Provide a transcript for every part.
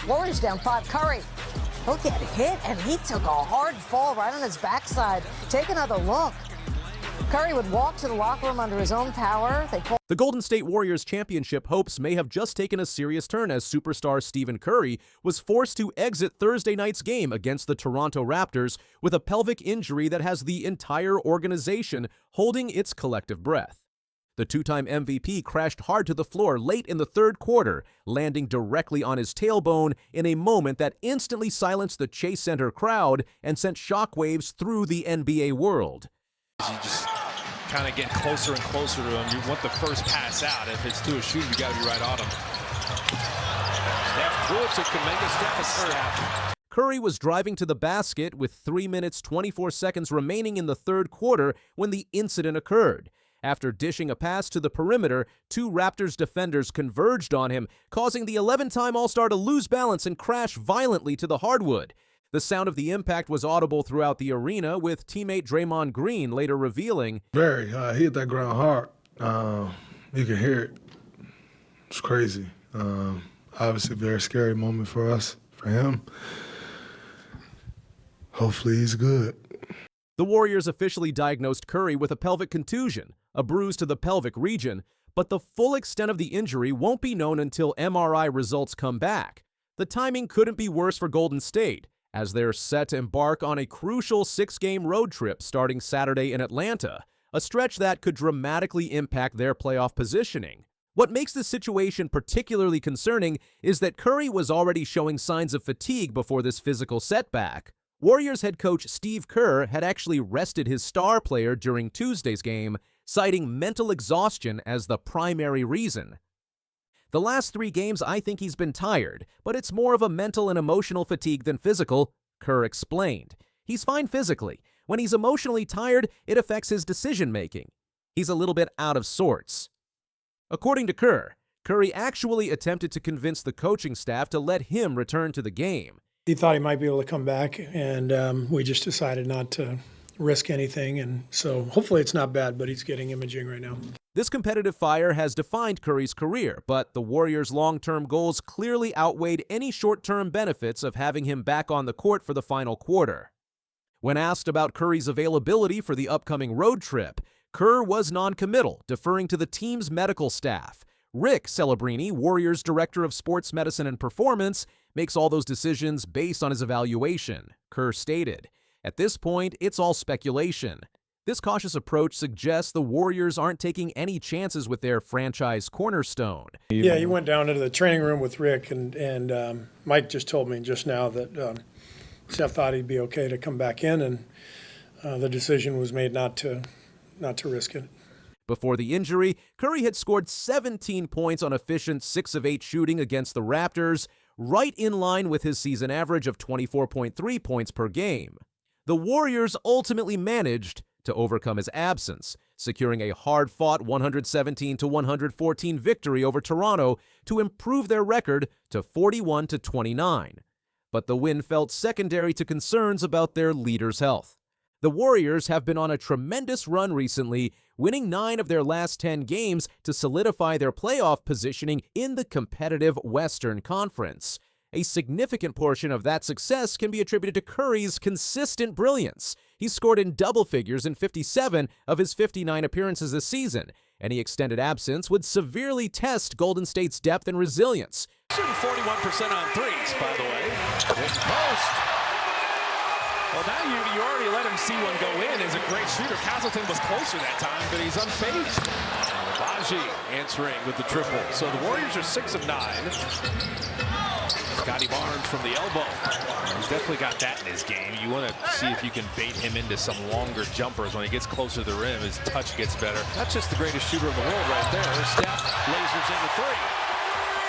Warriors down 5. Curry. He'll get hit, and he took a hard fall right on his backside. Take another look. Curry would walk to the locker room under his own power. The Golden State Warriors championship hopes may have just taken a serious turn as superstar Steve Kerr was forced to exit Thursday night's game against the Toronto Raptors with a pelvic injury that has the entire organization holding its collective breath. The two-time MVP crashed hard to the floor late in the third quarter, landing directly on his tailbone in a moment that instantly silenced the Chase Center crowd and sent shockwaves through the NBA world. You just kind of get closer and closer to him. You want the first pass out. If it's to a shooter, you got to be right on him. Steph threw it to Kuminga. Steph is hurt. Curry was driving to the basket with 3 minutes 24 seconds remaining in the third quarter when the incident occurred. After dishing a pass to the perimeter, two Raptors defenders converged on him, causing the 11-time All-Star to lose balance and crash violently to the hardwood. The sound of the impact was audible throughout the arena, with teammate Draymond Green later revealing, He hit that ground hard. You can hear it. It's crazy. Obviously a very scary moment for us, for him. Hopefully he's good. The Warriors officially diagnosed Curry with a pelvic contusion, a bruise to the pelvic region, but the full extent of the injury won't be known until MRI results come back. The timing couldn't be worse for Golden State, as they're set to embark on a crucial 6-game road trip starting Saturday in Atlanta, a stretch that could dramatically impact their playoff positioning. What makes this situation particularly concerning is that Curry was already showing signs of fatigue before this physical setback. Warriors head coach Steve Kerr had actually rested his star player during Tuesday's game, citing mental exhaustion as the primary reason. The last 3 games, I think he's been tired, but it's more of a mental and emotional fatigue than physical, Kerr explained. He's fine physically. When he's emotionally tired, it affects his decision-making. He's a little bit out of sorts. According to Kerr, Curry actually attempted to convince the coaching staff to let him return to the game. He thought he might be able to come back, and we just decided not to risk anything, and so hopefully it's not bad, but he's getting imaging right now. This competitive fire has defined Curry's career, but the Warriors' long-term goals clearly outweighed any short-term benefits of having him back on the court for the final quarter. When asked about Curry's availability for the upcoming road trip, Kerr was non-committal, deferring to the team's medical staff. Rick Celebrini, Warriors' Director of Sports Medicine and Performance, makes all those decisions based on his evaluation, Kerr stated. At this point, it's all speculation. This cautious approach suggests the Warriors aren't taking any chances with their franchise cornerstone. Yeah, he went down into the training room with Rick, and Mike just told me just now that Steph thought he'd be okay to come back in, and the decision was made not to risk it. Before the injury, Curry had scored 17 points on efficient 6 of 8 shooting against the Raptors, right in line with his season average of 24.3 points per game. The Warriors ultimately managed to overcome his absence, securing a hard-fought 117-114 victory over Toronto to improve their record to 41-29. But the win felt secondary to concerns about their leader's health. The Warriors have been on a tremendous run recently, winning 9 of their last 10 games to solidify their playoff positioning in the competitive Western Conference. A significant portion of that success can be attributed to Curry's consistent brilliance. He scored in double figures in 57 of his 59 appearances this season. Any extended absence would severely test Golden State's depth and resilience. Shooting 41% on threes, by the way. Post. Well, now you already let him see one go in as a great shooter. Castleton was closer that time, but he's unfazed. Baji answering with the triple. So the Warriors are 6 of 9. Scotty Barnes from the elbow. He's definitely got that in his game. You want to see if you can bait him into some longer jumpers. When he gets closer to the rim, his touch gets better. That's just the greatest shooter in the world right there. Steph lasers in the 3.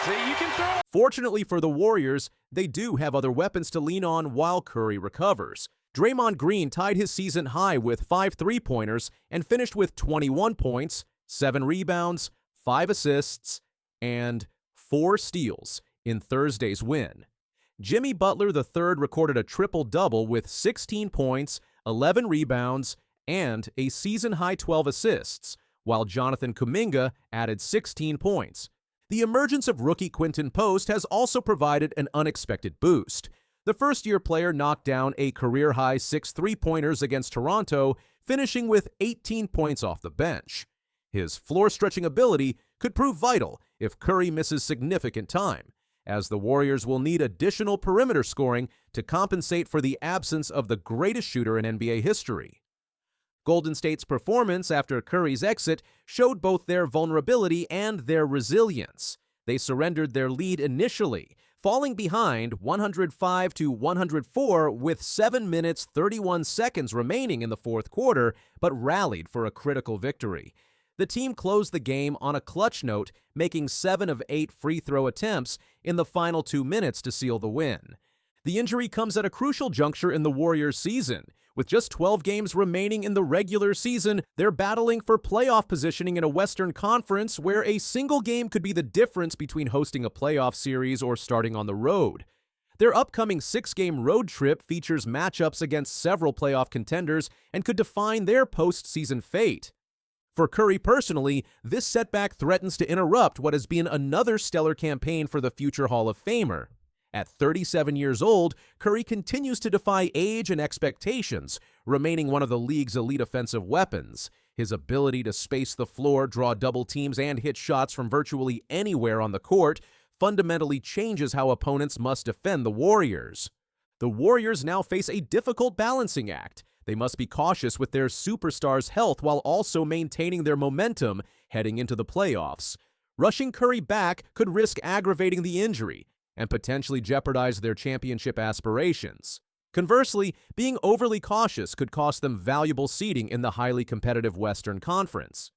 See, you can throw. Fortunately for the Warriors, they do have other weapons to lean on while Curry recovers. Draymond Green tied his season high with 5 3-pointers and finished with 21 points, 7 rebounds, 5 assists, and 4 steals in Thursday's win. Jimmy Butler III recorded a triple-double with 16 points, 11 rebounds, and a season-high 12 assists, while Jonathan Kuminga added 16 points. The emergence of rookie Quinton Post has also provided an unexpected boost. The first-year player knocked down a career-high 6 three-pointers against Toronto, finishing with 18 points off the bench. His floor-stretching ability could prove vital if Curry misses significant time, as the Warriors will need additional perimeter scoring to compensate for the absence of the greatest shooter in NBA history. Golden State's performance after Curry's exit showed both their vulnerability and their resilience. They surrendered their lead initially, falling behind 105-104 with 7 minutes 31 seconds remaining in the fourth quarter, but rallied for a critical victory. The team closed the game on a clutch note, making 7 of 8 free throw attempts in the final 2 minutes to seal the win. The injury comes at a crucial juncture in the Warriors' season. With just 12 games remaining in the regular season, they're battling for playoff positioning in a Western Conference where a single game could be the difference between hosting a playoff series or starting on the road. Their upcoming 6-game road trip features matchups against several playoff contenders and could define their postseason fate. For Curry personally, this setback threatens to interrupt what has been another stellar campaign for the future Hall of Famer. At 37 years old, Curry continues to defy age and expectations, remaining one of the league's elite offensive weapons. His ability to space the floor, draw double teams, and hit shots from virtually anywhere on the court fundamentally changes how opponents must defend the Warriors. The Warriors now face a difficult balancing act. They must be cautious with their superstars' health while also maintaining their momentum heading into the playoffs. Rushing Curry back could risk aggravating the injury and potentially jeopardize their championship aspirations. Conversely, being overly cautious could cost them valuable seeding in the highly competitive Western Conference.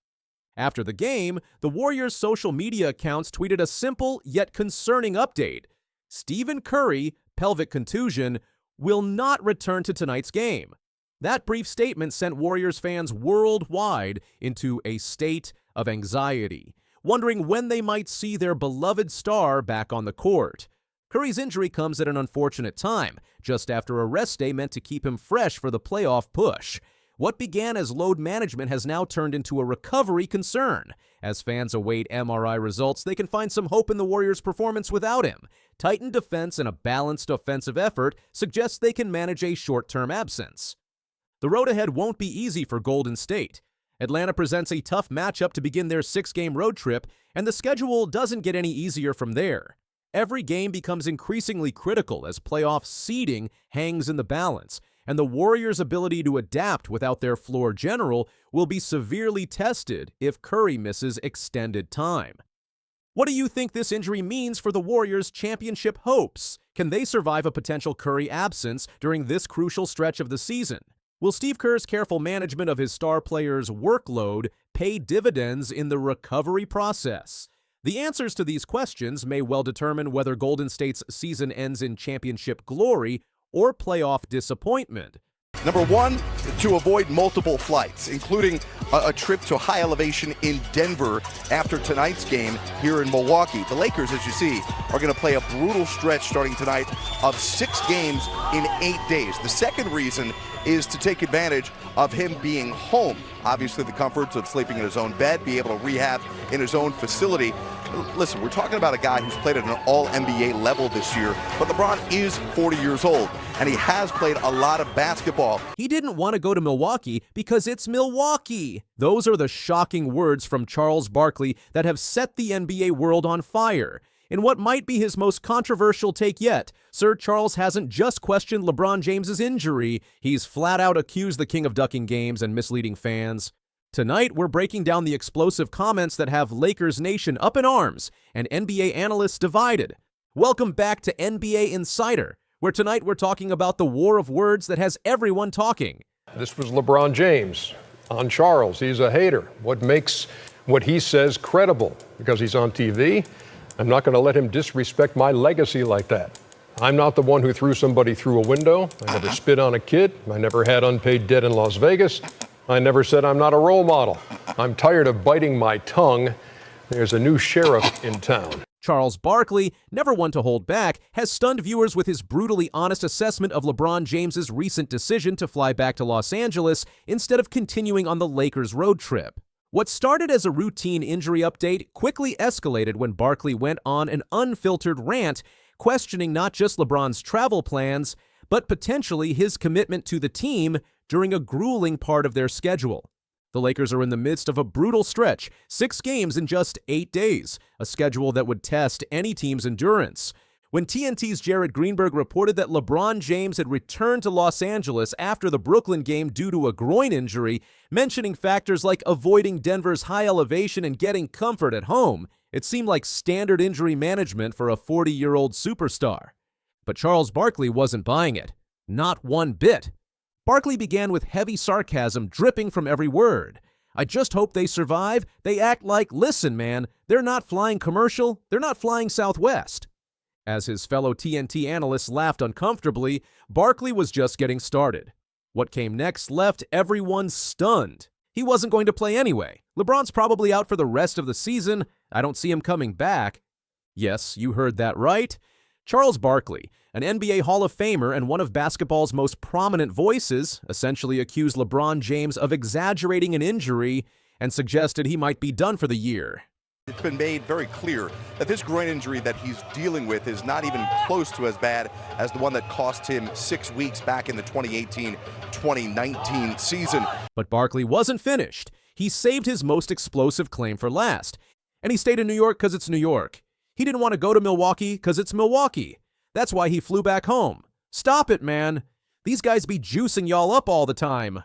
After the game, the Warriors' social media accounts tweeted a simple yet concerning update. Stephen Curry, pelvic contusion, will not return to tonight's game. That brief statement sent Warriors fans worldwide into a state of anxiety, wondering when they might see their beloved star back on the court. Curry's injury comes at an unfortunate time, just after a rest day meant to keep him fresh for the playoff push. What began as load management has now turned into a recovery concern. As fans await MRI results, they can find some hope in the Warriors' performance without him. Tightened defense and a balanced offensive effort suggests they can manage a short-term absence. The road ahead won't be easy for Golden State. Atlanta presents a tough matchup to begin their 6-game road trip, and the schedule doesn't get any easier from there. Every game becomes increasingly critical as playoff seeding hangs in the balance, and the Warriors' ability to adapt without their floor general will be severely tested if Curry misses extended time. What do you think this injury means for the Warriors' championship hopes? Can they survive a potential Curry absence during this crucial stretch of the season? Will Steve Kerr's careful management of his star players' workload pay dividends in the recovery process? The answers to these questions may well determine whether Golden State's season ends in championship glory or playoff disappointment. Number one, to avoid multiple flights, including a trip to high elevation in Denver after tonight's game here in Milwaukee. The Lakers, as you see, are going to play a brutal stretch starting tonight of 6 games in 8 days. The second reason is to take advantage of him being home. Obviously, the comforts of sleeping in his own bed, be able to rehab in his own facility. Listen, we're talking about a guy who's played at an all-NBA level this year, but LeBron is 40 years old, and he has played a lot of basketball. He didn't want to go to Milwaukee because it's Milwaukee. Those are the shocking words from Charles Barkley that have set the NBA world on fire. In what might be his most controversial take yet, Sir Charles hasn't just questioned LeBron James's injury, he's flat out accused the king of ducking games and misleading fans. Tonight, we're breaking down the explosive comments that have Lakers Nation up in arms and NBA analysts divided. Welcome back to NBA Insider, where tonight we're talking about the war of words that has everyone talking. This was LeBron James on Charles. He's a hater. What makes what he says credible? Because he's on TV? I'm not going to let him disrespect my legacy like that. I'm not the one who threw somebody through a window. I never spit on a kid. I never had unpaid debt in Las Vegas. I never said I'm not a role model. I'm tired of biting my tongue. There's a new sheriff in town. Charles Barkley, never one to hold back, has stunned viewers with his brutally honest assessment of LeBron James's recent decision to fly back to Los Angeles instead of continuing on the Lakers road trip. What started as a routine injury update quickly escalated when Barkley went on an unfiltered rant questioning not just LeBron's travel plans, but potentially his commitment to the team during a grueling part of their schedule. The Lakers are in the midst of a brutal stretch, 6 games in just 8 days, a schedule that would test any team's endurance. When TNT's Jared Greenberg reported that LeBron James had returned to Los Angeles after the Brooklyn game due to a groin injury, mentioning factors like avoiding Denver's high elevation and getting comfort at home, it seemed like standard injury management for a 40-year-old superstar. But Charles Barkley wasn't buying it. Not one bit. Barkley began with heavy sarcasm dripping from every word. "I just hope they survive. They act like, listen, man, they're not flying commercial. They're not flying Southwest." As his fellow TNT analysts laughed uncomfortably, Barkley was just getting started. What came next left everyone stunned. He wasn't going to play anyway. LeBron's probably out for the rest of the season. I don't see him coming back. Yes, you heard that right. Charles Barkley, an NBA Hall of Famer and one of basketball's most prominent voices, essentially accused LeBron James of exaggerating an injury and suggested he might be done for the year. It's been made very clear that this groin injury that he's dealing with is not even close to as bad as the one that cost him 6 weeks back in the 2018-2019 season. But Barkley wasn't finished. He saved his most explosive claim for last. And he stayed in New York because it's New York. He didn't want to go to Milwaukee because it's Milwaukee. That's why he flew back home. Stop it, man. These guys be juicing y'all up all the time.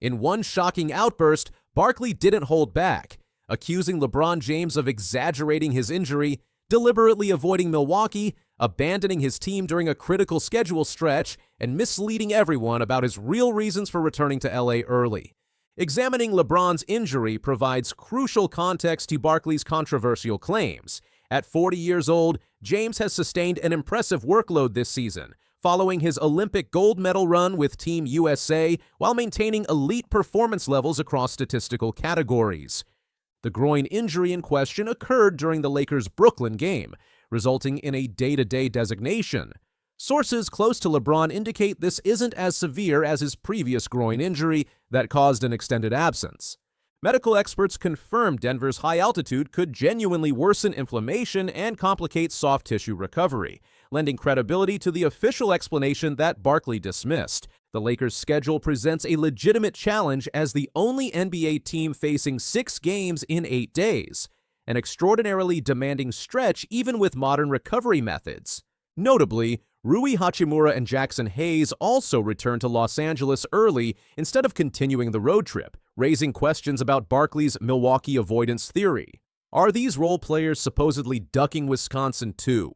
In one shocking outburst, Barkley didn't hold back, accusing LeBron James of exaggerating his injury, deliberately avoiding Milwaukee, abandoning his team during a critical schedule stretch, and misleading everyone about his real reasons for returning to LA early. Examining LeBron's injury provides crucial context to Barkley's controversial claims. At 40 years old, James has sustained an impressive workload this season, following his Olympic gold medal run with Team USA while maintaining elite performance levels across statistical categories. The groin injury in question occurred during the Lakers' Brooklyn game, resulting in a day-to-day designation. Sources close to LeBron indicate this isn't as severe as his previous groin injury that caused an extended absence. Medical experts confirmed Denver's high altitude could genuinely worsen inflammation and complicate soft tissue recovery, lending credibility to the official explanation that Barkley dismissed. The Lakers' schedule presents a legitimate challenge as the only NBA team facing 6 games in 8 days, an extraordinarily demanding stretch even with modern recovery methods. Notably, Rui Hachimura and Jackson Hayes also returned to Los Angeles early instead of continuing the road trip, raising questions about Barkley's Milwaukee avoidance theory. Are these role players supposedly ducking Wisconsin too?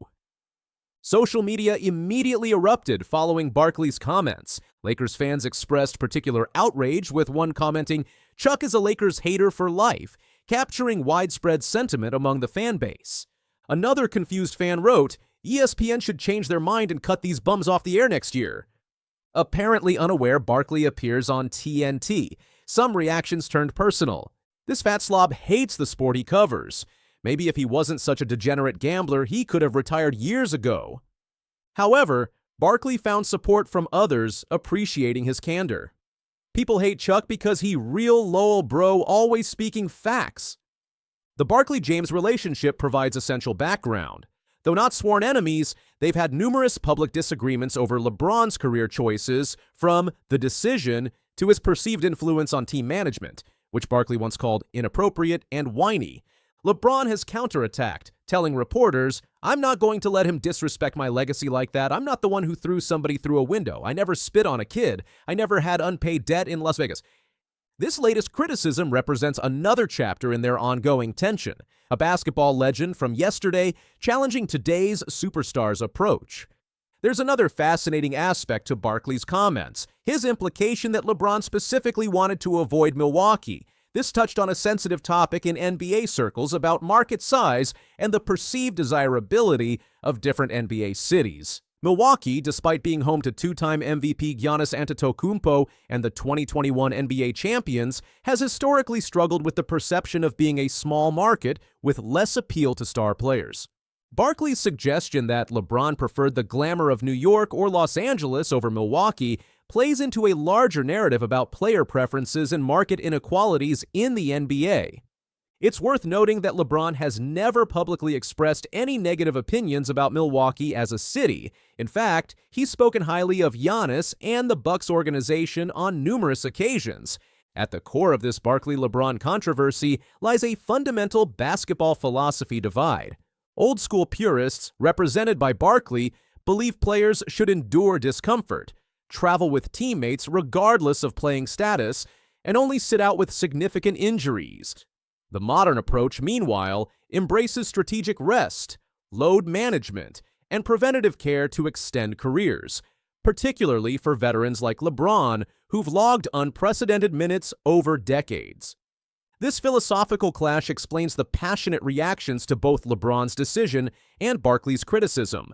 Social media immediately erupted following Barkley's comments. Lakers fans expressed particular outrage, with one commenting, "Chuck is a Lakers hater for life," capturing widespread sentiment among the fan base. Another confused fan wrote, "ESPN should change their mind and cut these bums off the air next year." Apparently unaware, Barkley appears on TNT. Some reactions turned personal. This fat slob hates the sport he covers. Maybe if he wasn't such a degenerate gambler, he could have retired years ago. However, Barkley found support from others appreciating his candor. People hate Chuck because he real Lowell bro, always speaking facts. The Barkley-James relationship provides essential background. Though not sworn enemies, they've had numerous public disagreements over LeBron's career choices, from the decision to his perceived influence on team management, which Barkley once called inappropriate and whiny. LeBron has counterattacked, telling reporters, "I'm not going to let him disrespect my legacy like that. I'm not the one who threw somebody through a window. I never spit on a kid. I never had unpaid debt in Las Vegas." This latest criticism represents another chapter in their ongoing tension, a basketball legend from yesterday challenging today's superstars' approach. There's another fascinating aspect to Barkley's comments, his implication that LeBron specifically wanted to avoid Milwaukee. This touched on a sensitive topic in NBA circles about market size and the perceived desirability of different NBA cities. Milwaukee, despite being home to 2-time MVP Giannis Antetokounmpo and the 2021 NBA champions, has historically struggled with the perception of being a small market with less appeal to star players. Barkley's suggestion that LeBron preferred the glamour of New York or Los Angeles over Milwaukee plays into a larger narrative about player preferences and market inequalities in the NBA. It's worth noting that LeBron has never publicly expressed any negative opinions about Milwaukee as a city. In fact, he's spoken highly of Giannis and the Bucks organization on numerous occasions. At the core of this Barkley-LeBron controversy lies a fundamental basketball philosophy divide. Old-school purists, represented by Barkley, believe players should endure discomfort, travel with teammates regardless of playing status, and only sit out with significant injuries. The modern approach, meanwhile, embraces strategic rest, load management, and preventative care to extend careers, particularly for veterans like LeBron, who've logged unprecedented minutes over decades. This philosophical clash explains the passionate reactions to both LeBron's decision and Barkley's criticism.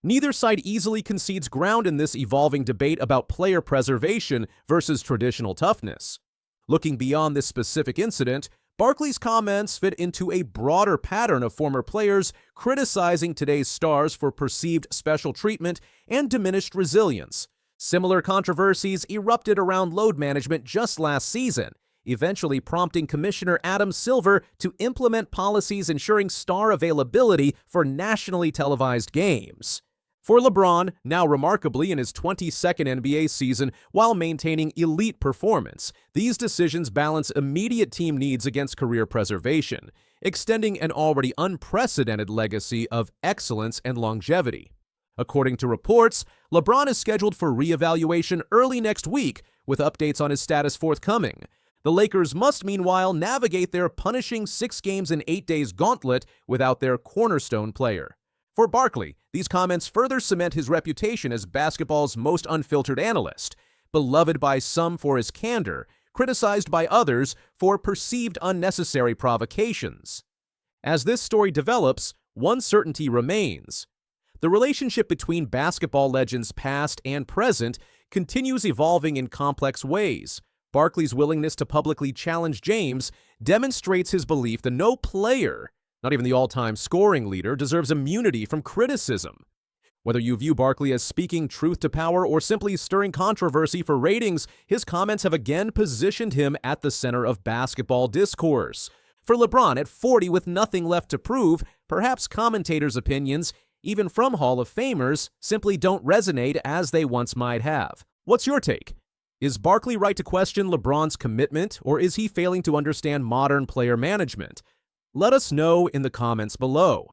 Neither side easily concedes ground in this evolving debate about player preservation versus traditional toughness. Looking beyond this specific incident, Barkley's comments fit into a broader pattern of former players criticizing today's stars for perceived special treatment and diminished resilience. Similar controversies erupted around load management just last season, eventually prompting Commissioner Adam Silver to implement policies ensuring star availability for nationally televised games. For LeBron, now remarkably in his 22nd NBA season while maintaining elite performance, these decisions balance immediate team needs against career preservation, extending an already unprecedented legacy of excellence and longevity. According to reports, LeBron is scheduled for reevaluation early next week, with updates on his status forthcoming. The Lakers must meanwhile navigate their punishing 6 games in 8 days gauntlet without their cornerstone player. For Barkley, these comments further cement his reputation as basketball's most unfiltered analyst, beloved by some for his candor, criticized by others for perceived unnecessary provocations. As this story develops, one certainty remains. The relationship between basketball legends past and present continues evolving in complex ways. Barkley's willingness to publicly challenge James demonstrates his belief that no player, not even the all-time scoring leader, deserves immunity from criticism. Whether you view Barkley as speaking truth to power or simply stirring controversy for ratings, his comments have again positioned him at the center of basketball discourse. For LeBron, at 40 with nothing left to prove, perhaps commentators' opinions, even from Hall of Famers, simply don't resonate as they once might have. What's your take? Is Barkley right to question LeBron's commitment, or is he failing to understand modern player management? Let us know in the comments below.